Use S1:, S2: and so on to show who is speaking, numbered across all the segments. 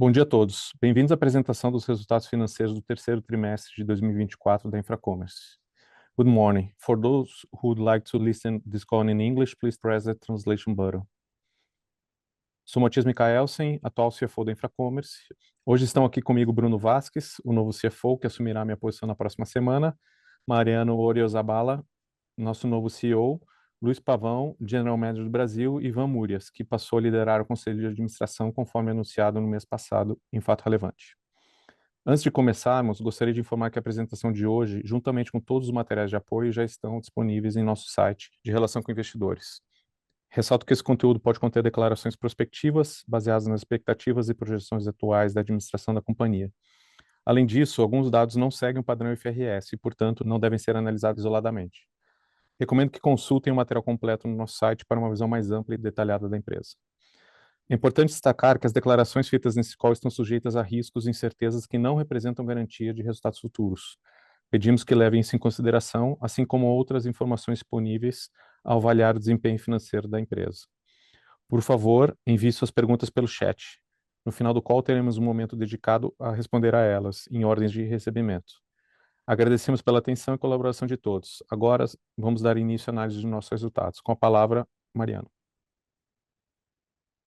S1: Bom dia a todos. Bem-vindos à apresentação dos resultados financeiros do terceiro trimestre de 2024 da Infracommerce. Good morning. For those who would like to listen this call in English, please press the translation button. Sou Matias Mikaelsen, atual CFO da Infracommerce. Hoje estão aqui comigo Bruno Vasques, o novo CFO, que assumirá minha posição na próxima semana, Mariano Oriozabala, nosso novo CEO, Luiz Pavão, General Manager do Brasil, e Ivan Murias, que passou a liderar o Conselho de Administração conforme anunciado no mês passado em Fato Relevante. Antes de começarmos, gostaria de informar que a apresentação de hoje, juntamente com todos os materiais de apoio, já estão disponíveis em nosso site de relação com investidores. Ressalto que esse conteúdo pode conter declarações prospectivas, baseadas nas expectativas e projeções atuais da administração da companhia. Além disso, alguns dados não seguem o padrão IFRS e, portanto, não devem ser analisados isoladamente. Recomendo que consultem o material completo no nosso site para uma visão mais ampla e detalhada da empresa. É importante destacar que as declarações feitas nesse call estão sujeitas a riscos e incertezas que não representam garantia de resultados futuros. Pedimos que levem isso em consideração, assim como outras informações disponíveis ao avaliar o desempenho financeiro da empresa. Por favor, envie suas perguntas pelo chat. No final do call, teremos um momento dedicado a responder a elas, em ordens de recebimento. Agradecemos pela atenção e colaboração de todos. Agora, vamos dar início à análise de nossos resultados. Com a palavra, Mariano.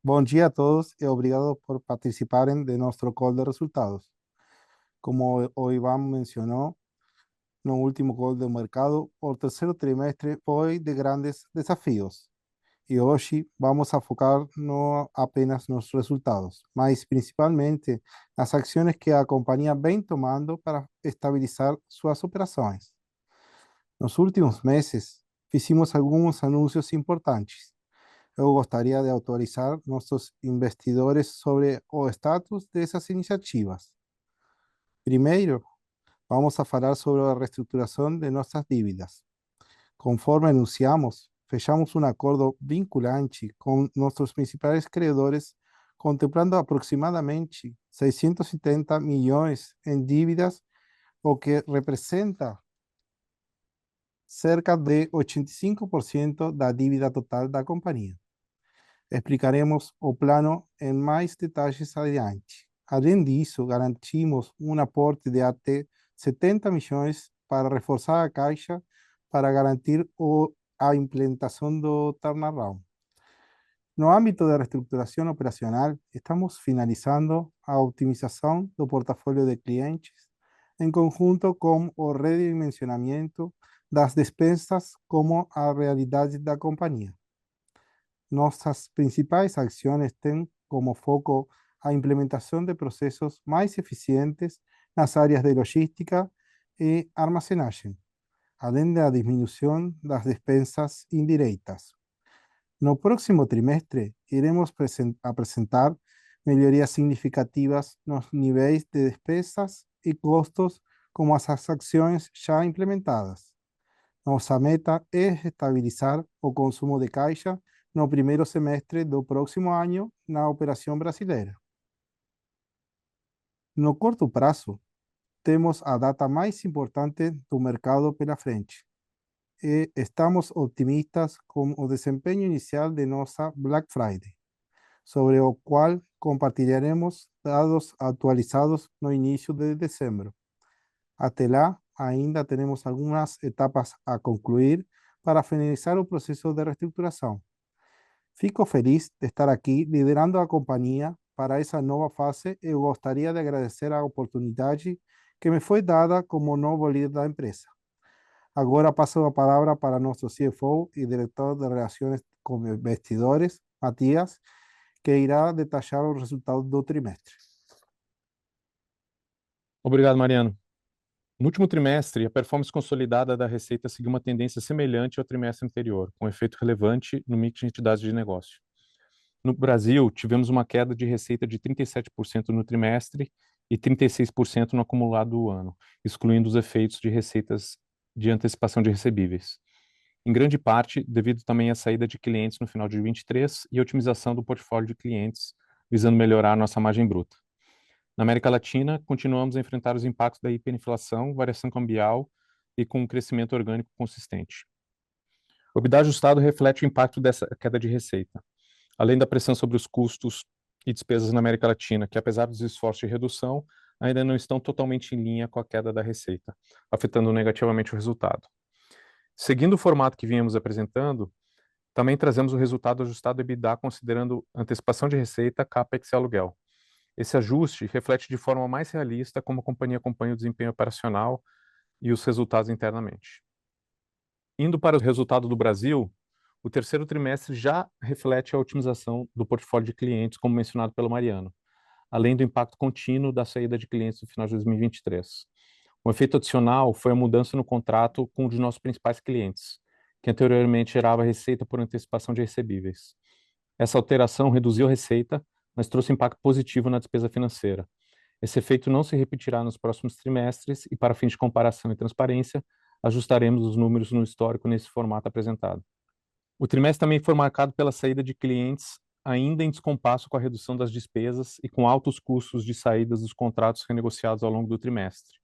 S2: Bom dia a todos y obrigado por participar de nuestro call de resultados. Como o Iván mencionó, no último call de mercado, o tercer trimestre foi de grandes desafíos. Y hoy vamos a focar no apenas nos resultados, mas principalmente las acciones que a compañía vem tomando para estabilizar sus operaciones. Nos últimos meses, hicimos algunos anuncios importantes. Eu gostaria de autorizar nossos investidores sobre o status dessas iniciativas. Primeiro, vamos a falar sobre a reestruturação de nossas dívidas. Conforme anunciamos, fechamos um acordo vinculante com nossos principais credores, contemplando aproximadamente 670 milhões em dívidas, o que representa cerca de 85% da dívida total da companhia. Explicaremos o plano em mais detalhes adiante. Além disso, garantimos um aporte de até 70 milhões para reforçar a caixa para garantir a implementação do turnaround. No âmbito da reestruturação operacional, estamos finalizando a optimização do portfólio de clientes em conjunto com o redimensionamento das despesas como a realidade da companhia. Nossas principais ações têm como foco a implementação de processos mais eficientes nas áreas de logística e armazenagem, além da diminuição das despesas indiretas. No próximo trimestre, iremos apresentar melhorias significativas nos níveis de despesas e custos como as ações já implementadas. Nossa meta é estabilizar o consumo de caixa no primeiro semestre do próximo ano na operação brasileira. No curto prazo, temos a data mais importante do mercado pela frente e estamos otimistas com o desempenho inicial de nossa Black Friday, sobre o qual compartilharemos dados atualizados no início de dezembro. Até lá, ainda temos algumas etapas a concluir para finalizar o processo de reestruturação. Fico feliz de estar aqui liderando a companhia para essa nova fase e gostaria de agradecer a oportunidade que me foi dada como novo líder da empresa. Agora passo a palavra para nosso CFO e diretor de Relações com Investidores, Matias, que irá detalhar os resultados do trimestre.
S1: Obrigado, Mariano. No último trimestre, a performance consolidada da receita seguiu uma tendência semelhante ao trimestre anterior, com efeito relevante no mix de entidades de negócio. No Brasil, tivemos uma queda de receita de 37% no trimestre e 36% no acumulado do ano, excluindo os efeitos de receitas de antecipação de recebíveis. Em grande parte, devido também à saída de clientes no final de 2023 e a otimização do portfólio de clientes, visando melhorar nossa margem bruta. Na América Latina, continuamos a enfrentar os impactos da hiperinflação, variação cambial e com um crescimento orgânico consistente. O EBITDA ajustado reflete o impacto dessa queda de receita, além da pressão sobre os custos e despesas na América Latina, que apesar dos esforços de redução, ainda não estão totalmente em linha com a queda da receita, afetando negativamente o resultado. Seguindo o formato que vínhamos apresentando, também trazemos o resultado ajustado EBITDA considerando antecipação de receita, CAPEX e aluguel. Esse ajuste reflete de forma mais realista como a companhia acompanha o desempenho operacional e os resultados internamente. Indo para o resultado do Brasil, o terceiro trimestre já reflete a otimização do portfólio de clientes, como mencionado pelo Mariano, além do impacto contínuo da saída de clientes no final de 2023. Um efeito adicional foi a mudança no contrato com um de nossos principais clientes, que anteriormente gerava receita por antecipação de recebíveis. Essa alteração reduziu a receita, mas trouxe impacto positivo na despesa financeira. Esse efeito não se repetirá nos próximos trimestres e, para fins de comparação e transparência, ajustaremos os números no histórico nesse formato apresentado. O trimestre também foi marcado pela saída de clientes ainda em descompasso com a redução das despesas e com altos custos de saídas dos contratos renegociados ao longo do trimestre.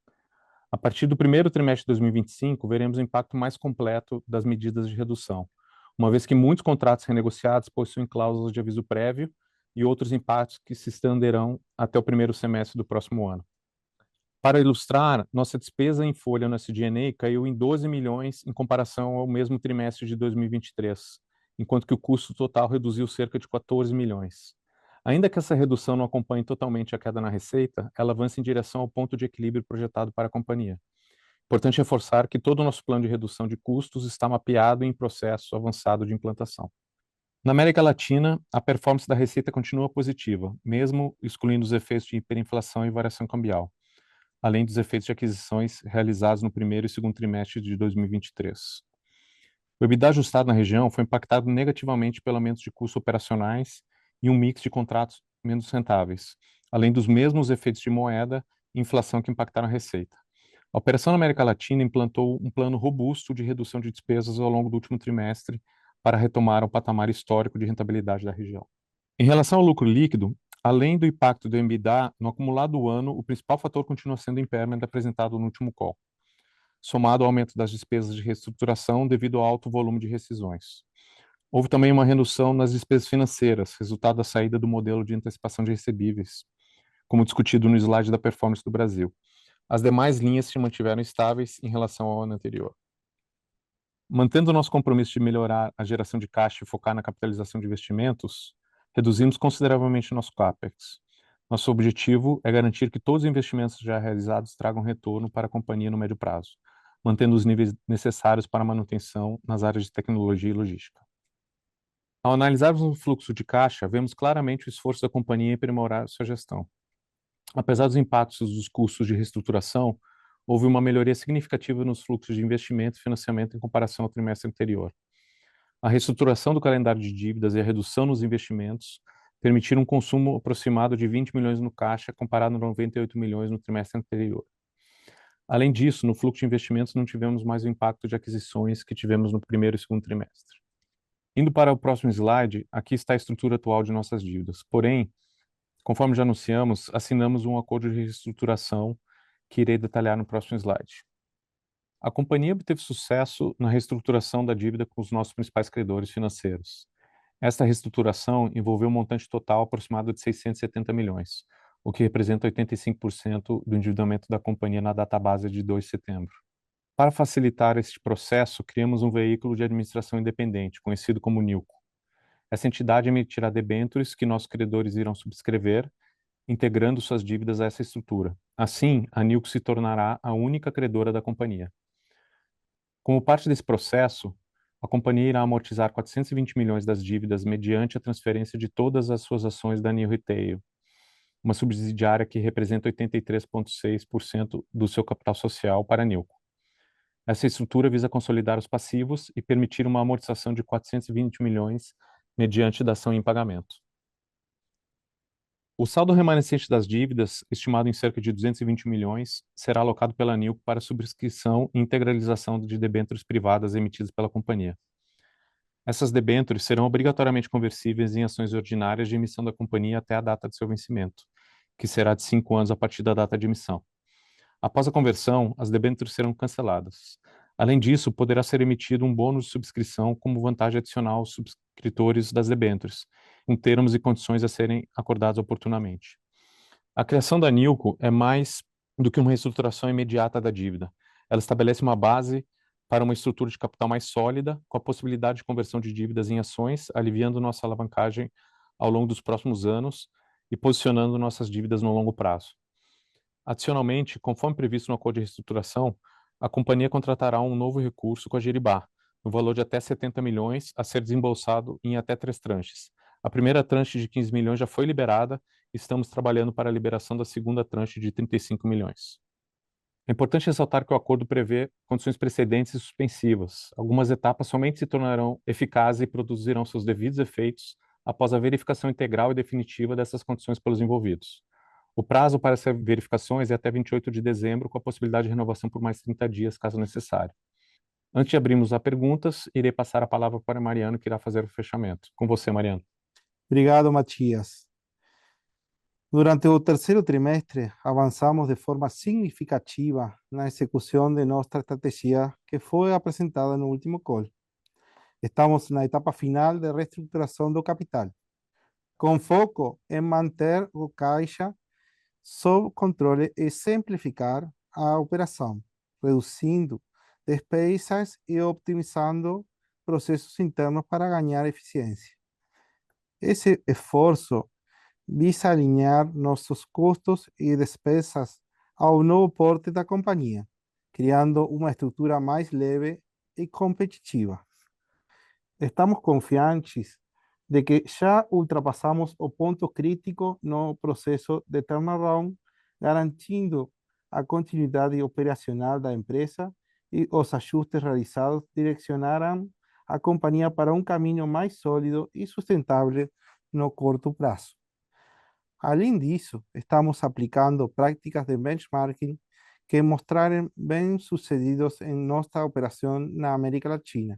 S1: A partir do primeiro trimestre de 2025, veremos o impacto mais completo das medidas de redução, uma vez que muitos contratos renegociados possuem cláusulas de aviso prévio e outros impactos que se estenderão até o primeiro semestre do próximo ano. Para ilustrar, nossa despesa em folha no SG&A caiu em 12 milhões em comparação ao mesmo trimestre de 2023, enquanto que o custo total reduziu cerca de 14 milhões. Ainda que essa redução não acompanhe totalmente a queda na receita, ela avança em direção ao ponto de equilíbrio projetado para a companhia. Importante reforçar que todo o nosso plano de redução de custos está mapeado e em processo avançado de implantação. Na América Latina, a performance da receita continua positiva, mesmo excluindo os efeitos de hiperinflação e variação cambial, além dos efeitos de aquisições realizados no primeiro e segundo trimestre de 2023. O EBITDA ajustado na região foi impactado negativamente pelo aumento de custos operacionais e um mix de contratos menos rentáveis, além dos mesmos efeitos de moeda e inflação que impactaram a receita. A operação na América Latina implantou um plano robusto de redução de despesas ao longo do último trimestre para retomar o patamar histórico de rentabilidade da região. Em relação ao lucro líquido, além do impacto do EBITDA, no acumulado do ano, o principal fator continua sendo o impairment apresentado no último call, somado ao aumento das despesas de reestruturação devido ao alto volume de rescisões. Houve também uma redução nas despesas financeiras, resultado da saída do modelo de antecipação de recebíveis, como discutido no slide da performance do Brasil. As demais linhas se mantiveram estáveis em relação ao ano anterior. Mantendo o nosso compromisso de melhorar a geração de caixa e focar na capitalização de investimentos, reduzimos consideravelmente nosso CAPEX. Nosso objetivo é garantir que todos os investimentos já realizados tragam retorno para a companhia no médio prazo, mantendo os níveis necessários para a manutenção nas áreas de tecnologia e logística. Ao analisarmos o fluxo de caixa, vemos claramente o esforço da companhia em aprimorar sua gestão. Apesar dos impactos dos custos de reestruturação, houve uma melhoria significativa nos fluxos de investimento e financiamento em comparação ao trimestre anterior. A reestruturação do calendário de dívidas e a redução nos investimentos permitiram um consumo aproximado de 20 milhões no caixa, comparado a 98 milhões no trimestre anterior. Além disso, no fluxo de investimentos não tivemos mais o impacto de aquisições que tivemos no primeiro e segundo trimestre. Indo para o próximo slide, aqui está a estrutura atual de nossas dívidas. Porém, conforme já anunciamos, assinamos um acordo de reestruturação que irei detalhar no próximo slide. A companhia obteve sucesso na reestruturação da dívida com os nossos principais credores financeiros. Esta reestruturação envolveu um montante total aproximado de 670 milhões, o que representa 85% do endividamento da companhia na data base de 2 de setembro. Para facilitar este processo, criamos um veículo de administração independente, conhecido como NILCO. Essa entidade emitirá debêntures que nossos credores irão subscrever, integrando suas dívidas a essa estrutura. Assim, a NILCO se tornará a única credora da companhia. Como parte desse processo, a companhia irá amortizar 420 milhões das dívidas mediante a transferência de todas as suas ações da New Retail, uma subsidiária que representa 83,6% do seu capital social para a Nilco. Essa estrutura visa consolidar os passivos e permitir uma amortização de 420 milhões mediante dação em pagamento. O saldo remanescente das dívidas, estimado em cerca de 220 milhões, será alocado pela Nilco para subscrição e integralização de debêntures privadas emitidas pela companhia. Essas debêntures serão obrigatoriamente conversíveis em ações ordinárias de emissão da companhia até a data de seu vencimento, que será de 5 anos a partir da data de emissão. Após a conversão, as debêntures serão canceladas. Além disso, poderá ser emitido um bônus de subscrição como vantagem adicional aos subscritores das debêntures, em termos e condições a serem acordados oportunamente. A criação da Nilco é mais do que uma reestruturação imediata da dívida. Ela estabelece uma base para uma estrutura de capital mais sólida, com a possibilidade de conversão de dívidas em ações, aliviando nossa alavancagem ao longo dos próximos anos e posicionando nossas dívidas no longo prazo. Adicionalmente, conforme previsto no acordo de reestruturação, a companhia contratará um novo recurso com a Geribá, no valor de até 70 milhões, a ser desembolsado em até 3 tranches. A primeira tranche de 15 milhões já foi liberada e estamos trabalhando para a liberação da segunda tranche de 35 milhões. É importante ressaltar que o acordo prevê condições precedentes e suspensivas. Algumas etapas somente se tornarão eficazes e produzirão seus devidos efeitos após a verificação integral e definitiva dessas condições pelos envolvidos. O prazo para essas verificações é até 28 de dezembro, com a possibilidade de renovação por mais 30 dias, caso necessário. Antes de abrirmos a perguntas, irei passar a palavra para Mariano, que irá fazer o fechamento. Com você, Mariano.
S2: Obrigado, Matias. Durante o terceiro trimestre, avançamos de forma significativa na execução de nossa estratégia que foi apresentada no último call. Estamos na etapa final de reestruturação do capital, com foco em manter o caixa sob controle e simplificar a operação, reduzindo despesas e optimizando processos internos para ganhar eficiência. Esse esforço visa alinhar nossos custos e despesas ao novo porte da companhia, criando uma estrutura mais leve e competitiva. Estamos confiantes de que já ultrapassamos o ponto crítico no processo de turnaround, garantindo a continuidade operacional da empresa e os ajustes realizados direcionarão a companhia para um caminho mais sólido e sustentável no curto prazo. Além disso, estamos aplicando práticas de benchmarking que mostraram bem-sucedidos em nossa operação na América Latina,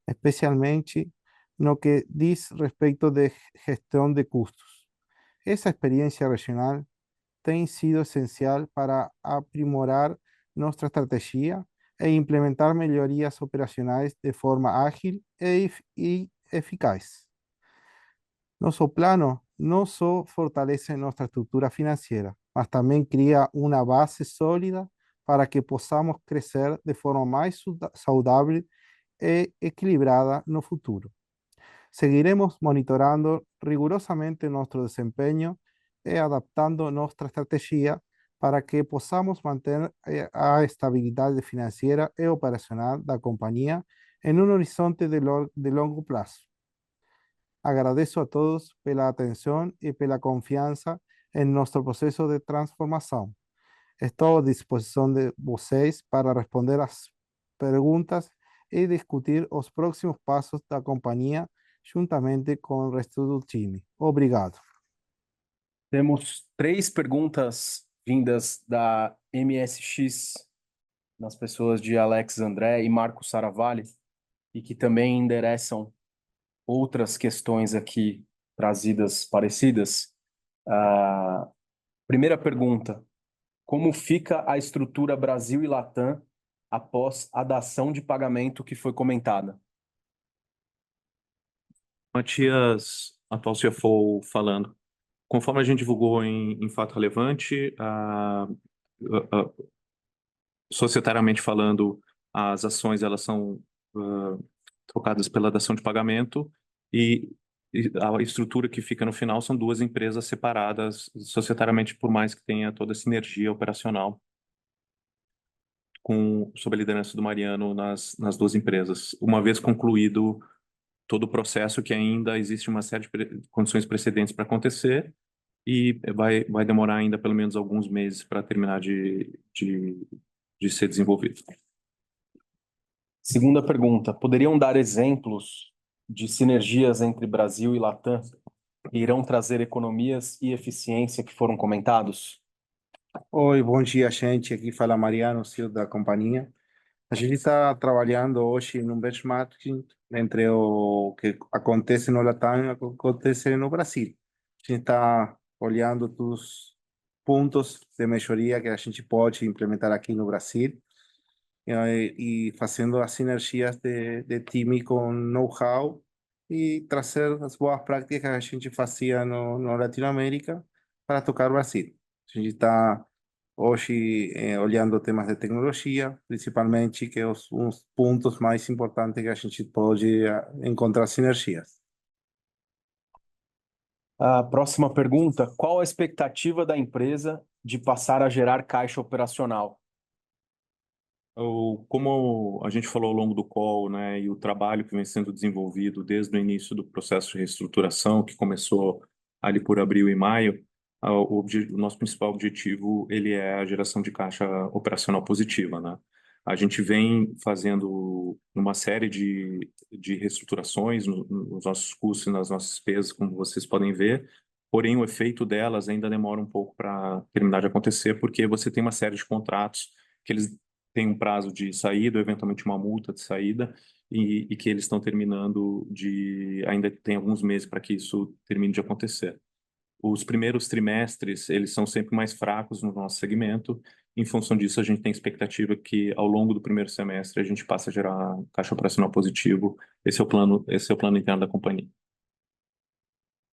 S2: especialmente no que diz respeito de gestão de custos. Essa experiência regional tem sido essencial para aprimorar nossa estratégia e implementar melhorias operacionais de forma ágil e eficaz. Nosso plano não só fortalece nossa estrutura financeira, mas também cria uma base sólida para que possamos crescer de forma mais saudável e equilibrada no futuro. Seguiremos monitorando rigorosamente nosso desempenho e adaptando nossa estratégia para que possamos manter a estabilidade financeira e operacional da companhia em um horizonte de longo prazo. Agradeço a todos pela atenção e pela confiança em nosso processo de transformação. Estou à disposição de vocês para responder as perguntas e discutir os próximos passos da companhia juntamente com o resto do time. Obrigado.
S3: Temos 3 perguntas vindas da MSX, nas pessoas de Alex André e Marco Saravalli, e que também endereçam outras questões aqui trazidas parecidas. Primeira pergunta: como fica a estrutura Brasil e Latam após a dação de pagamento que foi comentada?
S1: Matias, atual CFO, falando. Conforme a gente divulgou em fato relevante, societariamente falando, as ações elas são trocadas pela dação de pagamento e a estrutura que fica no final são 2 empresas separadas societariamente, por mais que tenha toda a sinergia operacional sob a liderança do Mariano nas 2 empresas. Uma vez concluído todo o processo, que ainda existe uma série de condições precedentes para acontecer, e vai demorar ainda pelo menos alguns meses para terminar de ser desenvolvido.
S3: Segunda pergunta: poderiam dar exemplos de sinergias entre Brasil e Latam que irão trazer economias e eficiência que foram comentados?
S2: Oi, bom dia, gente. Aqui fala Mariano, CEO da companhia. A gente está trabalhando hoje num benchmarking entre o que acontece no Latam e o que acontece no Brasil. A gente está olhando todos os pontos de melhoria que a gente pode implementar aqui no Brasil. e fazendo as sinergias de time com know-how e trazer as boas práticas que a gente fazia no Latinoamérica para tocar o Brasil. A gente está hoje olhando temas de tecnologia, principalmente, que é os pontos mais importantes que a gente pode encontrar sinergias.
S3: A próxima pergunta: qual a expectativa da empresa de passar a gerar caixa operacional?
S1: Como a gente falou ao longo do call, né, e o trabalho que vem sendo desenvolvido desde o início do processo de reestruturação, que começou ali por abril e maio, o nosso principal objetivo ele é a geração de caixa operacional positiva, né? A gente vem fazendo uma série de reestruturações nos nossos custos e nas nossas despesas, como vocês podem ver, porém o efeito delas ainda demora um pouco para terminar de acontecer, porque você tem uma série de contratos que eles tem um prazo de saída, ou eventualmente uma multa de saída, e que eles estão terminando ainda tem alguns meses para que isso termine de acontecer. Os primeiros trimestres, eles são sempre mais fracos no nosso segmento. Em função disso, a gente tem expectativa que ao longo do primeiro semestre a gente passe a gerar caixa operacional positivo. Esse é o plano interno da companhia.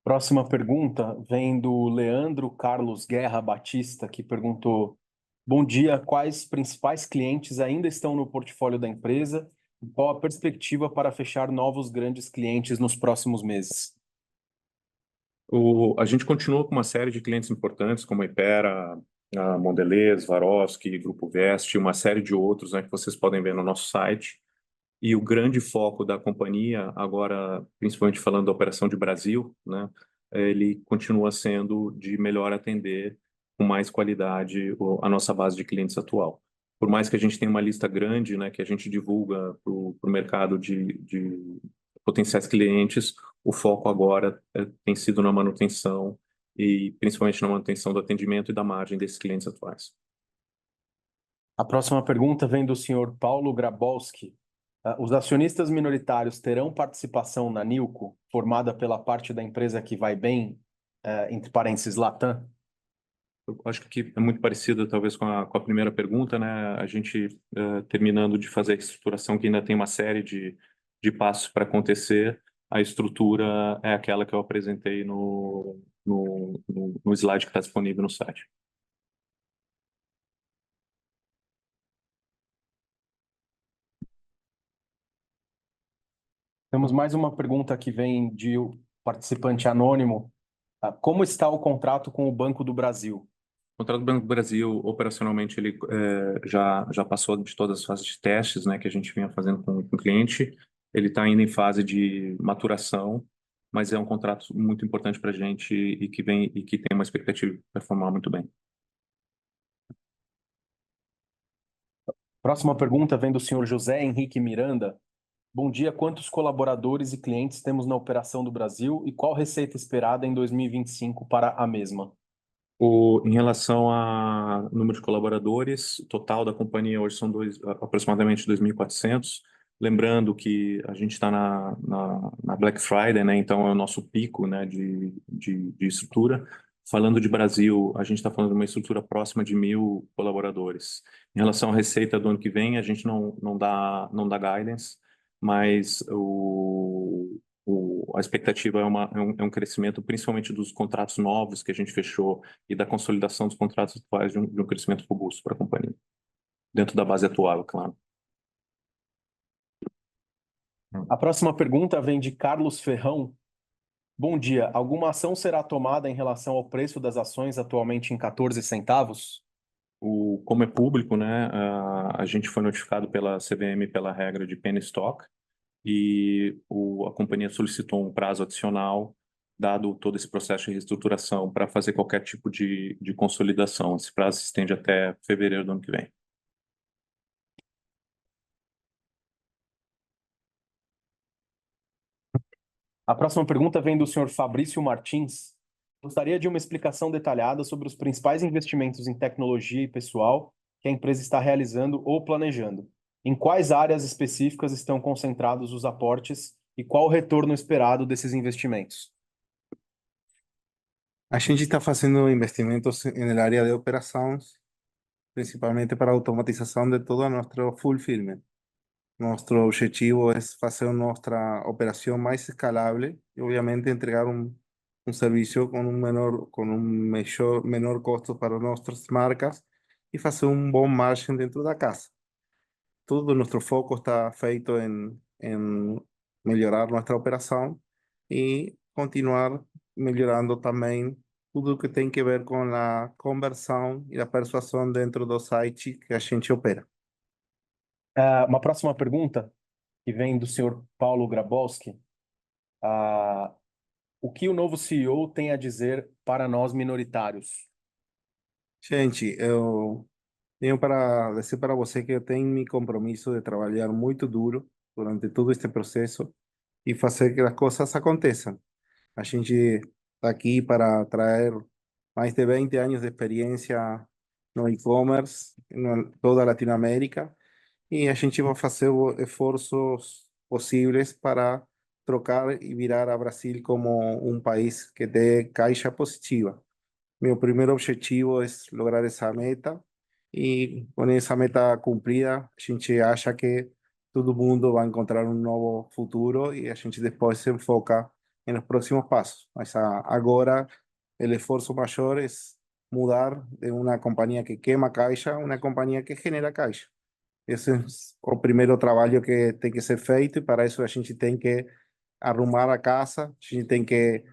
S3: Próxima pergunta vem do Leandro Carlos Guerra Batista, que perguntou: bom dia, quais principais clientes ainda estão no portfólio da empresa e qual a perspectiva para fechar novos grandes clientes nos próximos meses?
S1: A gente continua com uma série de clientes importantes, como a Hypera, a Mondelez, Swarovski, Grupo Veste, uma série de outros, né, que vocês podem ver no nosso site. E o grande foco da companhia, agora, principalmente falando da operação de Brasil, né, ele continua sendo de melhor atender com mais qualidade a nossa base de clientes atual. Por mais que a gente tenha uma lista grande, né, que a gente divulga para o mercado de potenciais clientes, o foco agora tem sido na manutenção e principalmente na manutenção do atendimento e da margem desses clientes atuais.
S3: A próxima pergunta vem do senhor Paulo Grabowski. Os acionistas minoritários terão participação na Nilco, formada pela parte da empresa que vai bem, entre parênteses, Latam?
S1: Eu acho que é muito parecido, talvez, com a primeira pergunta, né? A gente, terminando de fazer a estruturação, que ainda tem uma série de passos para acontecer, a estrutura é aquela que eu apresentei no slide que está disponível no site.
S3: Temos mais uma pergunta que vem de participante anônimo. Como está o contrato com o Banco do Brasil?
S1: O contrato do Banco do Brasil, operacionalmente, ele já passou de todas as fases de testes, né, que a gente vinha fazendo com o cliente. Ele está ainda em fase de maturação, mas é um contrato muito importante para a gente e que tem uma expectativa de performar muito bem.
S3: Próxima pergunta vem do senhor José Henrique Miranda. Bom dia, quantos colaboradores e clientes temos na operação do Brasil e qual receita esperada em 2025 para a mesma?
S1: Em relação a número de colaboradores, total da companhia hoje são aproximadamente 2.400. Lembrando que a gente está na Black Friday, né? Então é o nosso pico, né, de estrutura. Falando de Brasil, a gente está falando de uma estrutura próxima de 1.000 colaboradores. Em relação à receita do ano que vem, a gente não dá guidance, mas a expectativa é um crescimento, principalmente dos contratos novos que a gente fechou e da consolidação dos contratos atuais de um crescimento robusto para a companhia, dentro da base atual, claro.
S3: A próxima pergunta vem de Carlos Ferrão. Bom dia, alguma ação será tomada em relação ao preço das ações atualmente em 14 centavos?
S1: Como é público, né, a gente foi notificado pela CVM pela regra de penny stock e a companhia solicitou um prazo adicional, dado todo esse processo de reestruturação, para fazer qualquer tipo de consolidação. Esse prazo se estende até fevereiro do ano que vem.
S3: A próxima pergunta vem do senhor Fabrício Martins. Gostaria de uma explicação detalhada sobre os principais investimentos em tecnologia e pessoal que a empresa está realizando ou planejando. Em quais áreas específicas estão concentrados os aportes e qual o retorno esperado desses investimentos?
S2: A gente está fazendo investimentos na área de operações, principalmente para a automatização de todo nosso fulfillment. Nosso objetivo é fazer nossa operação mais escalável e, obviamente, entregar um serviço menor custo para nossas marcas e fazer bom margem dentro da casa. Todo nuestro foco está feito en melhorar nuestra operação e continuar melhorando também tudo que tem que ver com a conversão e a persuasão dentro do site que a gente opera.
S3: Uma próxima pergunta que vem do senhor Paulo Grabowski. O que o novo CEO tem a dizer para nós minoritários?
S2: Gente, eu tenho para dizer para você que eu tenho meu compromisso de trabalhar muito duro durante todo este processo e fazer que as coisas aconteçam. A gente está aqui para trazer mais de 20 anos de experiência no e-commerce em toda a Latinoamérica e a gente vai fazer os esforços possíveis para trocar e virar a Brasil como um país que dê caixa positiva. Meu primeiro objetivo é lograr essa meta e com essa meta cumprida, a gente acha que todo mundo vai encontrar um novo futuro e a gente depois se enfoca nos próximos passos. Mas agora, o esforço maior é mudar de uma companhia que queima caixa a uma companhia que genera caixa. Esse é o primeiro trabalho que tem que ser feito e para isso a gente tem que arrumar a casa, a gente tem que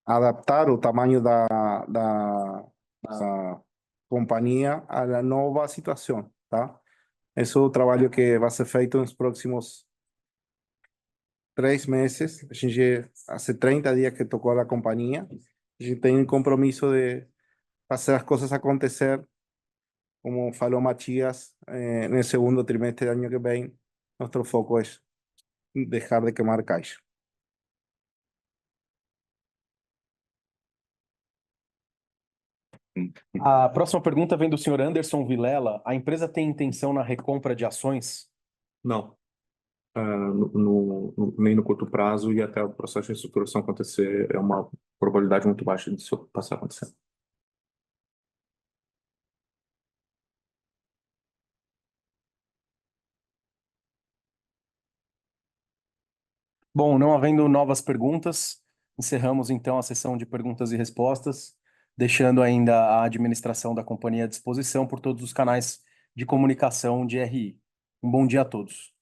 S2: adaptar o tamanho da companhia à nova situação, tá? Esse é o trabalho que vai ser feito nos próximos 3 meses. A gente, há 30 dias que tocou a companhia, a gente tem um compromisso de fazer as coisas acontecer, como falou Matias, no segundo trimestre do ano que vem, nosso foco é deixar de queimar caixa.
S3: A próxima pergunta vem do senhor Anderson Vilela. A empresa tem intenção na recompra de ações?
S1: Não. Nem no curto prazo e até o processo de reestruturação acontecer, é uma probabilidade muito baixa disso passar a acontecer.
S3: Bom, não havendo novas perguntas, encerramos então a sessão de perguntas e respostas, deixando ainda a administração da companhia à disposição por todos os canais de comunicação de RI. Um bom dia a todos.